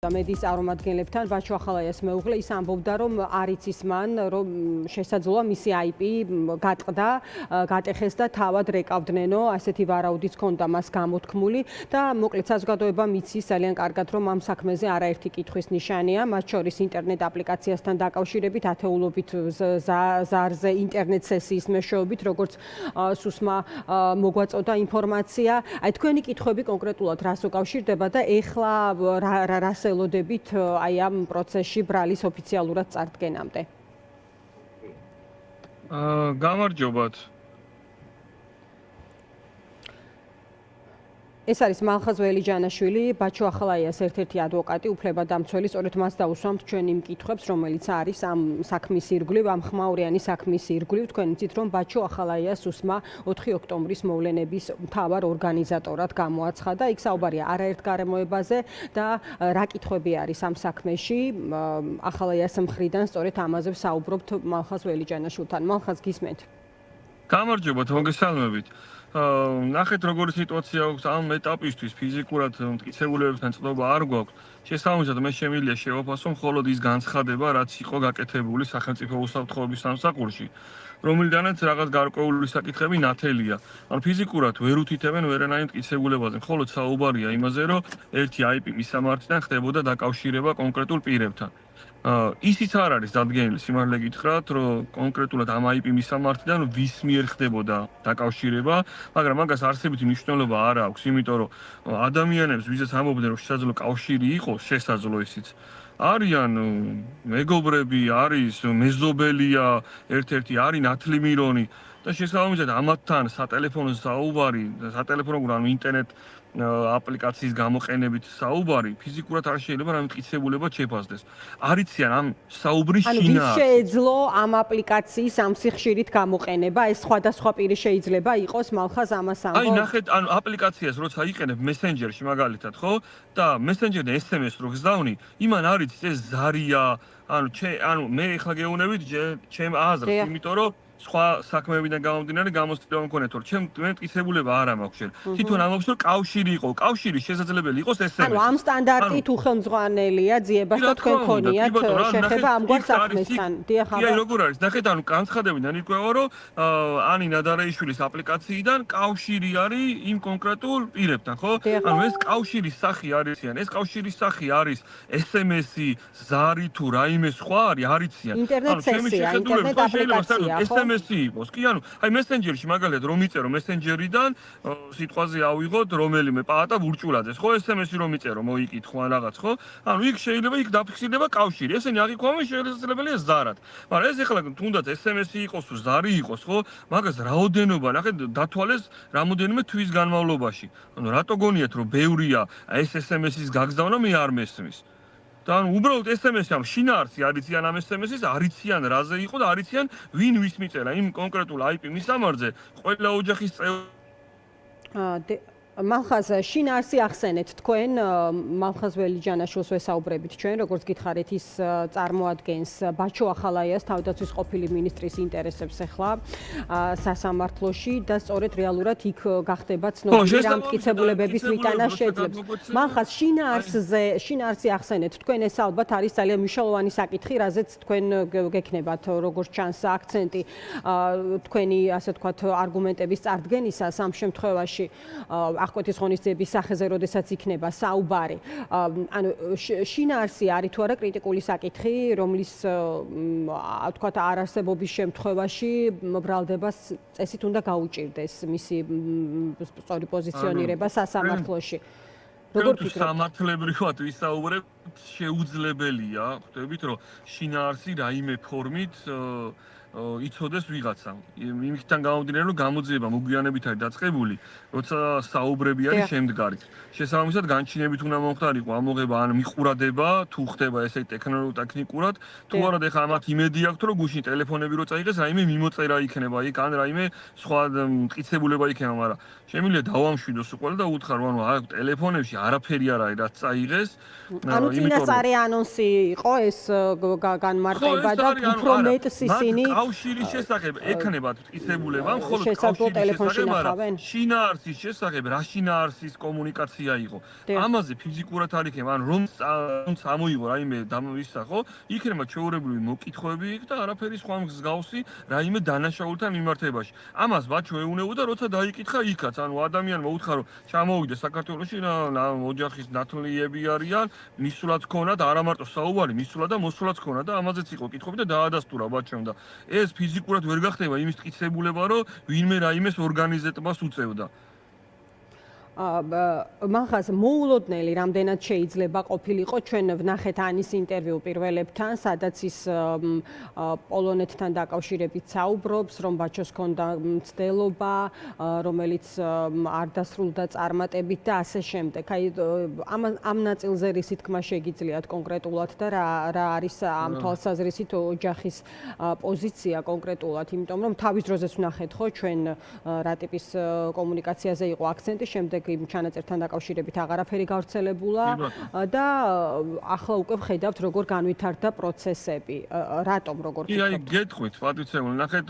მედიის წარმომადგენლებთან ბაჩო ახალაიას მეუღლე ის ამბობდა, რომ არ იცის მან, რომ შესაძლოა მისი IP გატყდა, გატეხეს და თავად რეკავდნენო, ასეთი ვარაუდიც ჰქონდა მას გამოთქმული და მოკლედ საზოგადოებამ იცის ძალიან კარგად, რომ ამ საქმეზე არაერთი კითხვის ნიშანია, მათ შორის ინტერნეტ აპლიკაციასთან დაკავშირებით, ათეულობით ზარზე ინტერნეტ სესიის მეშვეობით, როგორც სუსმა მოგვაწოდა ინფორმაცია. აი თქვენი კითხვები კონკრეტულად რას უკავშირდება და ეხლა რას ელოდებით აი ამ პროცესში ბრალის ოფიციალურად წარდგენამდე. გამარჯობათ. ეს არის მალხაზ ველიჯანაშვილი, ბაჩო ახალაიას ერთ-ერთი ადვოკატი, უფლებადამცველი, სწორედ მას დავუსვამთ ჩვენ იმ კითხვებს, რომელიც არის ამ საქმის ირგვლივ, ამ ხმაურიანი საქმის ირგვლივ. თქვენ იცით, რომ ბაჩო ახალაიას უსმა 4 ოქტომბრის მოვლენების მთავარ ორგანიზატორად გამოაცხადა. იქ საუბარია არაერთ გარემოებაზე და რა კითხვები არის ამ საქმეში. ახალაიას მხრიდან სწორედ ამაზე ვსაუბრობთ მალხაზ ველიჯანაშვილთან. მალხაზ გისმენთ. გამარჯობათ, მოგესალმებით. ნახეთ როგორი სიტუაცია აქვს ამ ეტაპისთვის ფიზიკურად მტკიცებულებებთან წლობა არ გვაქვს. შესაბამისად მე შემიძლია შევაფასო მხოლოდ ის განცხადება, რაც იყო გაკეთებული სახელმწიფო უსაფრთხოების სამსახურში, რომელიდანაც რაღაც გარკვეული საკითხები ნათელია. ან ფიზიკურად ვერ უთითებენ ვერანაირ მტკიცებულებაზე, მხოლოდ საუბარია იმაზე, რომ ერთი IP მისამართიდან ხდებოდა დაკავშირება კონკრეტულ პირებთან. ისიც არ არის დადგენილი, სიმართლე გითხრათ, რომ კონკრეტულად ამ IP მისამართიდან ვის მიერ ხდებოდა დაკავშირება, მაგრამ მაგას არსებითი მნიშვნელობა არ აქვს, იმიტომ რომ ადამიანებს, ვისაც ამბობდნენ, რომ შესაძლოა კავშირი იყოს, შესაძლოა ისიც არიან მეგობრები, არის მეზობელია, ერთ-ერთი არის ნათლი მირონი და შესაბამისად ამათთან სატელეფონო საუბარი, სატელეფონო ანუ ინტერნეტ აპლიკაციის გამოყენებით საუბარი ფიზიკურად არ შეიძლება რამე მტკიცებულებად შეფასდეს. არიციან ამ საუბრის შინაარსს. ანუ ვის შეეძლო ამ აპლიკაციის ამ სიხშირით გამოყენება? ეს სხვადასხვა პირი შეიძლება იყოს მალხაზ ამას ამბობ? აი ნახეთ, ანუ აპლიკაციას როცა იყენებ მესენჯერში მაგალითად, ხო? და მესენჯერიდან SMS რო გზავნი, იმან არის ეს ზარია, ანუ მე ეხლა გეუბნებით ჩემ აზრს, იმიტომ რომ სხვა საქმეებიდან გამომდინარე გამოსწრება მქონეთ, რომ ჩემ მტკიცებულება არ მაქვს შენ. თვითონ ამბობს, რომ კავშირი იყო. კავშირი შესაძლებელი იყოს SMS. ანუ ამ სტანდარტით უხელმძღვანელია ძიებას და თქვენ ქონიათ შეხება ამგვარ საქმესთან. დიახ, აი როგორ არის? ნახეთ, ანუ განცხადებიდან ირკვევა, რომ ანი ნადარეიშვილის აპლიკაციიდან კავშირი არის იმ კონკრეტულ პირებთან, ხო? ანუ ეს კავშირის სახი არისიან. ეს კავშირის სახი არის SMS-ი, ზარი თუ რაიმე სხვა არის, არიციან. ინტერნეტ სესია, ინტერნეტ აპლიკაცია, ხო? SMS-ი იყოს. კი, ანუ აი მესენჯერში მაგალითად რომ მიწერო მესენჯერიდან სიტყვაზე ავიღოთ რომელიმე პაატა ბურჭულაძეს, ხო? SMS-ი რომ მიწერო, მოიკითხო ან რაღაც, ხო? ანუ იქ შეიძლება იქ დაფიქსირდება კავშირი. ესენი აღიქვამენ შესაძლებელია ზარად. მაგრამ ეს ახლა თუნდაც SMS-ი იყოს თუ ზარი იყოს, ხო? მაგას რაოდენობა, ნახეთ, დათვალეს რამოდენიმე თვის განმავლობაში. ანუ რატო გონიათ რომ ბევრია ეს SMS-ის გაგზავნა მე არ მესმის? და ანუ უბრალოდ SMS-ი ამ შინაარსი არიციან ამ SMS-ის, არიციან რაზე იყო და არიციან ვინ ვის მიწერა იმ კონკრეტულ IP მისამართზე, ყველა ოჯახის წევრი. მალხაზ შინაარსი ახსენეთ თქვენ მალხაზ ველიჯანაშვილს ვესაუბრებით ჩვენ როგორც გითხარით ის წარმოადგენს ბაჩო ახალაიას თავდაცვის ყოფილი მინისტრის ინტერესებს ახლა სასამართლოში და სწორედ რეალურად იქ გახდება ცნობილი რა მტკიცებულებების მიტანა შეძლებს. მალხაზ შინაარსი ახსენეთ თქვენ ეს ალბათ არის ძალიან მნიშვნელოვანი საკითხი, რაზეც თქვენ გექნებათ როგორც ჩანს აქცენტი თქვენი ასე ვთქვათ არგუმენტების წარდგენისას ამ შემთხვევაში აღკვეთის ღონისძიების სახეზე, როდესაც იქნება საუბარი. ანუ შინაარსი არის თუ არა კრიტიკული საკითხი, რომლის ვთქვათ არარსებობის შემთხვევაში ბრალდებას წესით უნდა გაუჭირდეს მისი სწორი პოზიციონირება სასამართლოში. როგორ ფიქრობთ? სამართლებრივად ვისაუბრებთ, შეუძლებელია, ხვდებით, რომ შინაარსი რაიმე ფორმით იცოდეს ვიღაცამ. იმისთან გამომდინარე, რომ გამოძიება მოგვიანებით არის დაწყებული, როცა საუბრები არის შემდგარი. შესაბამისად, განჩინებით უნდა მომხდარიყო ამოღება ან მიყურადება, თუ ხდება ესე ტექნიკურად, თუ არა და ეხლა ამათ იმედი აქვს, რომ გუშინ ტელეფონები რო წაიღეს, რაიმე მიმოწერა იქნება იქ, ან რაიმე სხვა მტკიცებულება იქნება, მაგრამ შემიძლია დავამშვიდოს უყურე და უთხრა, რომ ანუ აქ ტელეფონებში არაფერი არ არის, რაც წაიღეს. ანუ წინასწარი ანონსი იყო ეს განმარტება და უფრო მეტს ისინი კავშირის შესახებ ექნება მტკიცებულება, მხოლოდ შესაძლოა კავშირის ტელეფონში შესახებ, არა, ინახავენ? შინაარსის შესახებ, რა შინაარსის კომუნიკაცია იყო. ამაზე ფიზიკურად არ იქნება, ან რომ წამოიღო რაიმე ისა, ხო? იქნება ჩვეულებრივი მოკითხვები იქ და არაფერი სხვა მსგავსი რაიმე დანაშაულთან მიმართებაში. ამას ბაჩო ეუნებოდა, როცა დაიკითხა იქაც, ანუ ადამიანმა უთხრა, რომ ჩამოვიდა საქართველოში, ოჯახის ნათლიები არიან, მისვლაც ქონათ, არა მარტო საუბარი, მისვლა და მოსვლაც ქონათ და ამაზეც იყო კითხვები და დაადასტურა ბაჩომ და ეს ფიზიკურად ვერ გახდება იმის მტკიცებულება, რომ ვინმე რაიმეს ორგანიზებას უწევდა. მახას მოულოდნელი რამდენად შეიძლება ყოფილიყო ჩვენ ვნახეთ ანის ინტერვიუ პირველებთან, სადაც ის პოლონეთთან დაკავშირებით საუბრობს, რომ ბაჩოს ჰქონდა მცდელობა, რომელიც არ დასრულდა წარმატებით და ასე შემდეგ. აი ამ ნაწილზე რისი თქმა შეგიძლიათ კონკრეტულად და რა არის ამ თვალსაზრისით ოჯახის პოზიცია კონკრეტულად, იმიტომ რომ თავის დროზეც ვნახეთ ხო ჩვენ რა ტიპის კომუნიკაციაზე იყო აქცენტი, შემდეგ იმ ჩანაწერთან დაკავშირებით აღარაფერი გავრცელებულა და ახლა უკვე ვხედავთ როგორ განვითარდა პროცესები. რატომ როგორ კი, აი გეტყვით, პატრიცემული, ნახეთ,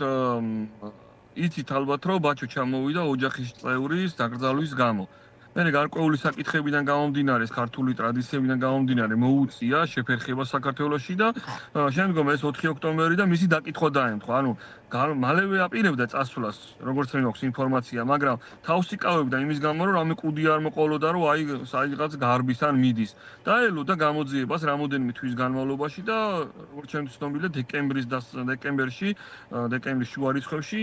იცით ალბათ, რომ ბაჩო ჩამოვიდა ოჯახის წევრის დაკრძალვის გამო. მე გარკვეული საკითხებიდან გამომდინარე, ქართული ტრადიციებიდან გამომდინარე, მოუწია შეფერხება საქართველოში და შემდგომ ეს 4 ოქტომბერი და მისი დაკითხვა დაემთხვა. ანუ მალევე აპირებდა წასვლას, როგორც მე მაქვს ინფორმაცია, მაგრამ თავს იკავებდა იმის გამო, რომ რამე კუდი არ მოყოლოდა, რომ აი საიღაც გარბის ან მიდის. დაელოდა გამოძიებას რამოდენიმე თვის განმავლობაში და როგორც ჩემთვის ცნობილია, დეკემბრის შუა რიცხვებში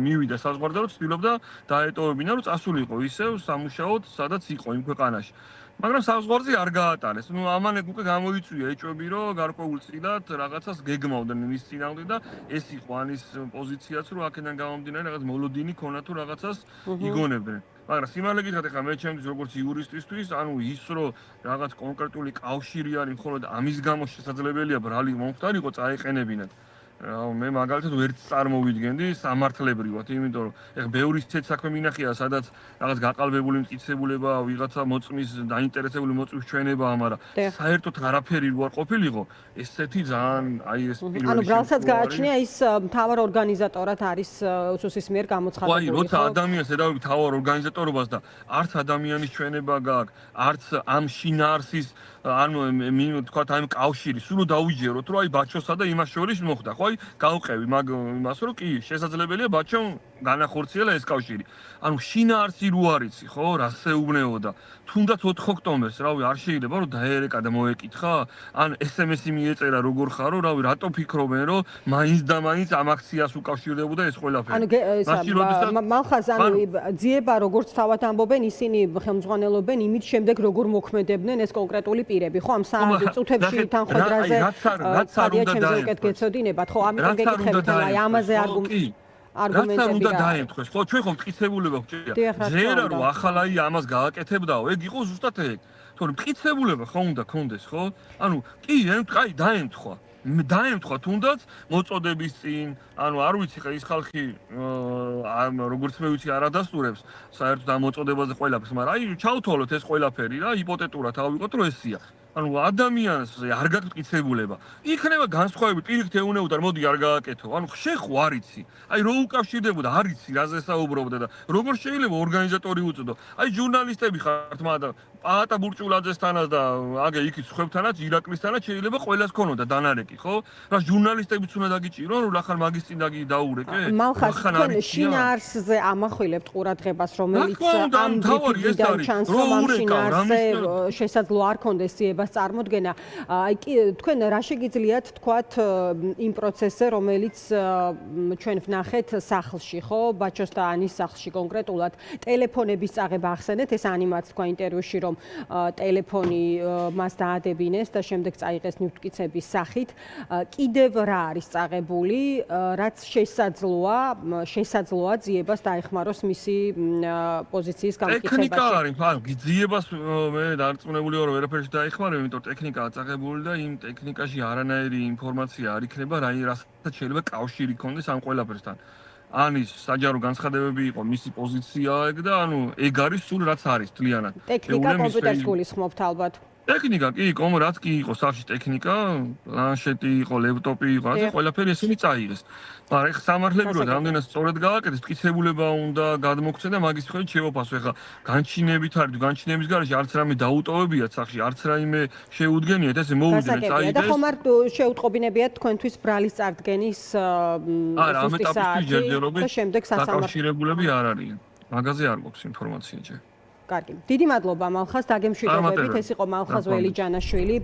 მივიდა საზღვარგარეთ და ცდილობდა დაეტოვებინა, რომ წასულიყო ისევ სამუშაოდ, სადაც იყო იმ ქვეყანაში. მაგრამ საზღვარზე არ გაატარეს. ამან უკვე გამოიწვია ეჭვები, რომ გარკვეულ წილად რაღაცას გეგმავდნენ მის წინააღმდეგ და ეს იყო ანის პოზიციაც, რომ აქედან გამომდინარე რაღაც მოლოდინი ქონა თუ რაღაცას იგონებდნენ. მაგრამ სიმართლე გითხრათ, ახლა მე ჩემთვის როგორც იურისტისთვის, ანუ ის რომ რაღაც კონკრეტული კავშირი არის, მხოლოდ ამის გამო შესაძლებელია ბრალი მომხდარიყო წაეყენებინათ. მე მაგალითად ვერც წარმოვიდგენდი სამართლებრივად, იმიტომ რომ ეხლა ბევრი ისეთ საქმე მინახია, სადაც რაღაც გაყალბებული მტკიცებულება, ვიღაცა მოწმის დაინტერესებული მოწმის ჩვენება, მაგრამ საერთოდ არაფერი რო არ ყოფილიყო, ესეთი ძალიან აი ეს პირველი ანუ ბრალსაც გააჩნია ის მთავარ ორგანიზატორად არის უსუსის მიერ გამოცხადებული. ხო, როცა ადამიანს ედავები მთავარ ორგანიზატორობას და არც ადამიანის ჩვენება გააქვს, არც ამ შინაარსის ანუ თქვათ აი კავშირი, სულ დაუჯეროთ, რომ აი ბაჩოსა და იმას შორის მოხდა, ხო? გავყევი იმას, რომ კი, შესაძლებელია ბაჩომ განახორციელა ეს კავშირი. ანუ შინაარსი რო არიცი, ხო, რას ეუბნეოდა. თუნდაც 4 ოქტომბერს, რავი, არ შეიძლება რომ დაერეკა და მოეკითხა, ან SMS-ი მიეწერა როგორ ხარო, რავი, რატო ფიქრობენ, რომ მაინც და მაინც ამ აქციას უკავშირდებოდა ეს ყველაფერი. ანუ მალხაზ ანუ ძიება როგორც თავად ამბობენ, ისინი ხელმძღვანელობენ იმით შემდეგ როგორ მოქმედებდნენ ეს კონკრეტული პირები, ხო, ამ წუთებში თანხმედრაზე რაც არ უნდა გეცოდინებათ, ხო, ამიტომ გეკითხებით, აი ამაზე არგუმენტები რა უნდა დაემთხეს, ხო, ჩვენ ხომ მტკიცებულება გვჭირია. ზერა რომ ახალაი ამას გააკეთებდაო, ეგ იყო ზუსტად ეგ. თორემ მტკიცებულება ხო უნდა კონდეს, ხო? ანუ კი, აი დაემთხვა. დაემთხვა თუნდაც მოწოდების წინ, ანუ არ ვიცი ხა ის ხალხი როგორც მე ვიცი არ ადასტურებს საერთოდ ამ მოწოდებაზე ყველაფერს, მაგრამ აი ჩავთვალოთ ეს ყველაფერი რა, ჰიპოთეტურად ავიღოთ რომ ესია. ანუ ადამიანს არ გაგტკიცებულება. იქნება განსხვავებული პირიქით ეუნებოდა, მოდი არ გააკეთო. ანუ შეხო არიცი. აი რო უკავშირდებოდა, არიცი რაზე საუბრობდა და როგორ შეიძლება ორგანიზატორი უწოდო. აი ჟურნალისტები ხართ, მაგრამ პაატა ბურჭულაძესთანაც და აგე იქით სხვებთანაც, ირაკლისთანაც შეიძლება ყველას ქონოდა დანარეკი, ხო? რა ჟურნალისტებიც უნდა დაგიჭირონ, რომ ახლა მაგის წინ დაურეკე? მალხაზ თქვენ შინაარსზე ამახვილებთ ყურადღებას, რომელიც ამ დიფიდიდან ჩანს, რომ ამ შინაარსზე შესაძლოა არ კონდეს ძიებას წარმოდგენა. აი თქვენ რა შეგიძლიათ თქვათ იმ პროცესზე, რომელიც ჩვენ ვნახეთ სახლში, ხო? ბაჩოს და ანის სახლში კონკრეტულად ტელეფონების წაღება ახსენეთ, ეს ანიმაც თქვა ინტერვიუში, რომ ტელეფონი მას დაადებინეს და შემდეგ წაიღეს ნივთკიცების სახით. კიდევ რა არის წაღებული, რაც შესაძლოა ძიებას დაეხმაროს მისი პოზიციის გამტკიცებაში. ტექნიკა არის, ძიებას მე დარწმუნებული ვარ, ვერაფერში დაეხმარებ, იმიტომ ტექნიკაა წაღებული და იმ ტექნიკაში არანაირი ინფორმაცია არ იქნება, რასაც შეიძლება კავშირი ქონდეს ამ ყველაფერსთან. ანის საჯარო განცხადებები იყო მისი პოზიცია ეგ და ანუ ეგ არის სულ რაც არის თლიანად. ტექნიკა კომპიუტერს გულისხმობთ ალბათ. ტექნიკა კი იყო, რაც კი იყო სახში ტექნიკა, პლანშეტი იყო, ლეპტოპი იყო, ასე ყველაფერი ესენი წაიღეს. მაგრამ ეხლა სამართლებრივად რამდენად სწორად გააკეთეს, მტკიცებულება უნდა გადმოგცენ და მაგის მიხედვით შევაფასო. ეხლა განჩინებით არის, განჩინების გარეშე არც რამე დაუტოვებიათ სახში, არც რაიმე შეუდგენიათ, ესე მოუვიდნენ, და წაიღეს. ხომ არ შეუტყობინებიათ თქვენთვის ბრალის წარდგენის არა, ამ ეტაპისთვის ჯერჯერობით და შემდეგ დაკავშირებულები არ არიან. მაგაზე არ გვაქვს ინფორმაცია ჯერ. კარგი. დიდი მადლობა მალხას დაგემშვიდობებით. ეს იყო მალხაზ ველიჯანაშვილი.